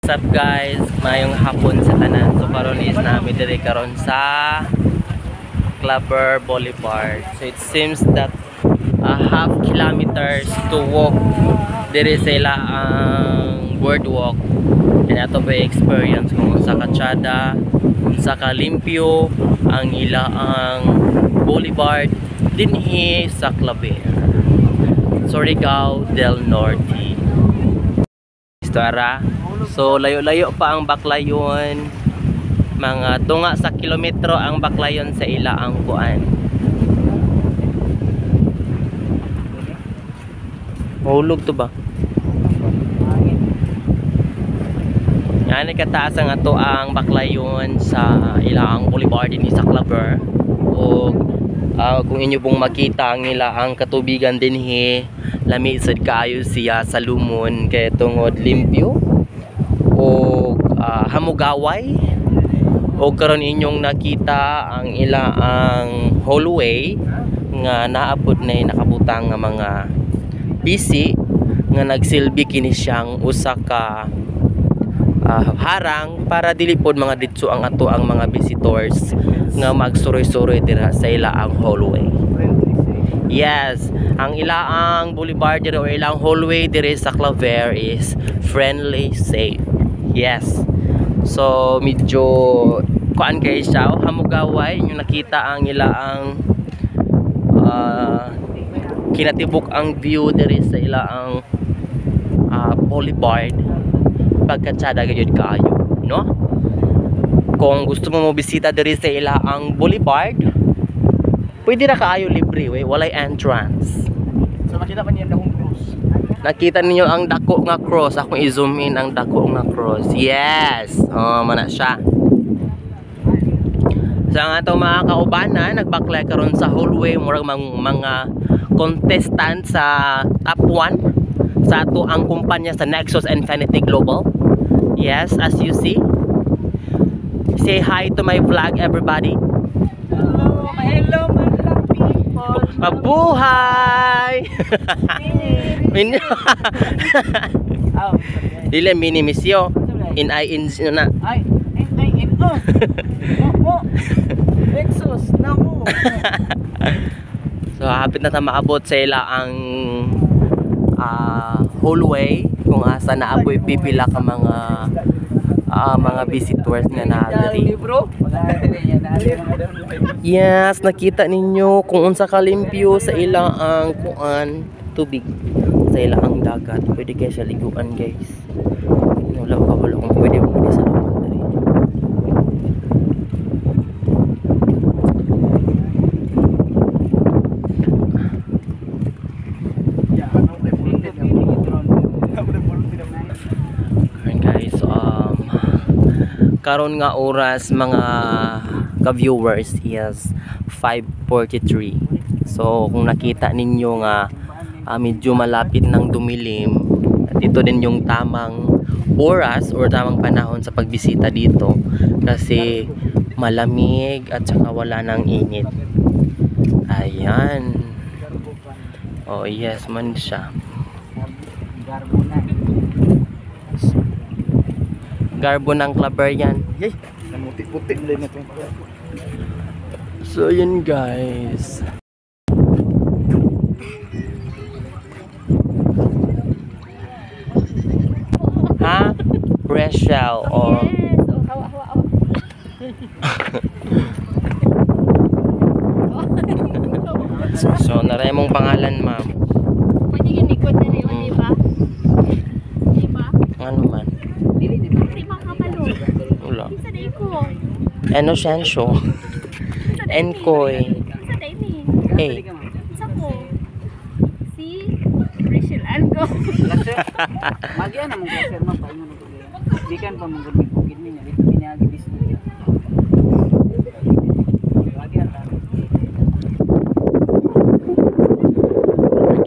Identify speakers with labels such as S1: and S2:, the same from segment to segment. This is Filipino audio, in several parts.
S1: What's up guys? Mayong hapon sa tanan. So karon is namin diri karon sa Clubber Boulevard. So it seems that half kilometers to walk diri sa ilaang boardwalk. And ato ba experience kung sa katsada, sa kalimpyo ang ilaang boulevard dinhi sa Claver, Surigao del Norte. Istara. So layo-layo pa ang baklayon. Mga tunga sa kilometro ang baklayon sa ilaang kuan. Mahulog to ba? Yan kataas ang ato ang baklayon sa ilaang boulevard dinhi sa Claver. O kung inyo pong makita ang ilaang katubigan dinhi, lami sad kaayo siya sa lumon kay tungod limpyo o hamugaway. O karon inyong nakita ang ilaang hallway nga naabot na nakabutang nga mga bisi nga nagsilbi kini siyang usa ka harang para dili pod mga ditso ang ato ang mga visitors nga magsuroy-suroy dira sa ilaang hallway. Yes, ang ilaang boulevard diri o ilaang hallway diri sa Claver is friendly, safe. Yes. So medyo kuan kay siya hamugaway yung nakita ang ilaang kinatibok ang view diri sa ilaang boulevard pagkatsada gayud kaayo, no? Kung gusto mo bisita diri sa ilaang boulevard, pwede ra kaayo libre, walay entrance.
S2: So makita pa niyo ang dakong cross.
S1: Nakita ninyo ang dako nga cross. Akong i-zoom in ang dako nga cross. Yes! Mana siya. So ang atong mga kaubanan nagbaklay karon sa hallway murag mga contestant sa top 1 sa ato ang kumpanya sa Nexus Infinity Global. Yes, as you see. Say hi to my vlog, everybody.
S2: Hello mga people.
S1: Mabuhay! Minyo. Dile mini misyo. In na.
S2: Ay, oh. Nexus na mo.
S1: So hapit na ta maabot sa ilaang hallway kung asa naaboy pipila ka mga visitors na nadiri. Yes, nakita ninyo kung unsa kalimpyo sa ilaang kuan tubig sa ilaang dagat. Pwede kayo sa liguan guys. Wala pa wala kung pwede mo sa laman diri. Karon nga oras mga ka-viewers is 5:43. So kung nakita ninyo nga medyo malapit ng dumilim, at ito din yung tamang oras or tamang panahon sa pagbisita dito kasi malamig at saka wala nang init. Ayan. Oh yes man siya. Garbo ng Claver yan.
S2: Yay! Namuti-puti din ito.
S1: So yun guys. Ha? Rachel or
S3: yes. Oh, hawa.
S1: So naray mong pangalan ma'am.
S3: Pwede yung likod na rin, di ba? Di ba?
S1: Ano man?
S3: Kasi mga kapalo.
S1: Wala.
S3: Isa na ko.
S1: Enocencio. Enkoy.
S3: Isa na ini.
S1: Eh.
S3: Isa ko. Si Rachel Algo.
S2: Magyan na mong glaser man pa ingon. Dikan pa mong gud bukid niya dito pinagi bisno.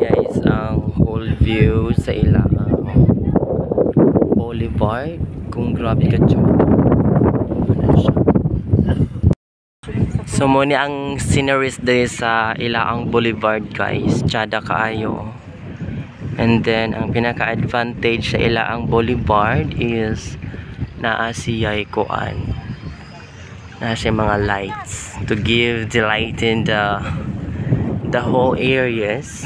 S1: Guys, ang whole view sa ilaang boulevard kung grabe ka siya. Ano siya? So muna ang sceneries dahil sa ilaang boulevard guys. Tsada kaayo. And then ang pinaka-advantage sa ilaang boulevard is naa siya'y kuan. Naa siya mga lights to give the light in the whole areas.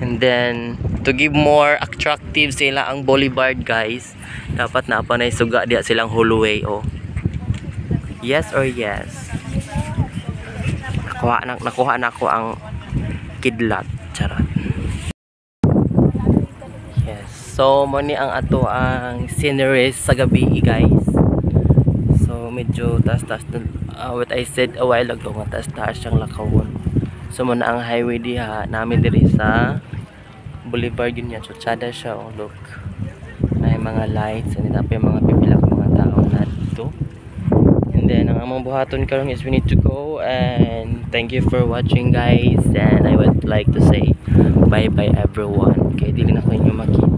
S1: And then to give more attractive sila ang boulevard, guys, dapat napanay suga diya silang hallway. Oh, yes or yes? Nakuha na ko ang kidlat. Charot. Yes, so mani ang ato ang sceneries sa gabi, guys. So medyo taas-taas what I said a while ago, nga taas-taas siyang lakawon. So muna ang highway diha namin diri sa boulevard yun yan. So tsada siya, oh, look. Ay mga lights, and then mga pipila ko mga tao na dito. And then ang among buhaton karon is we need to go, and thank you for watching, guys, and I would like to say bye bye everyone. Kaya dili na ko inyo makita.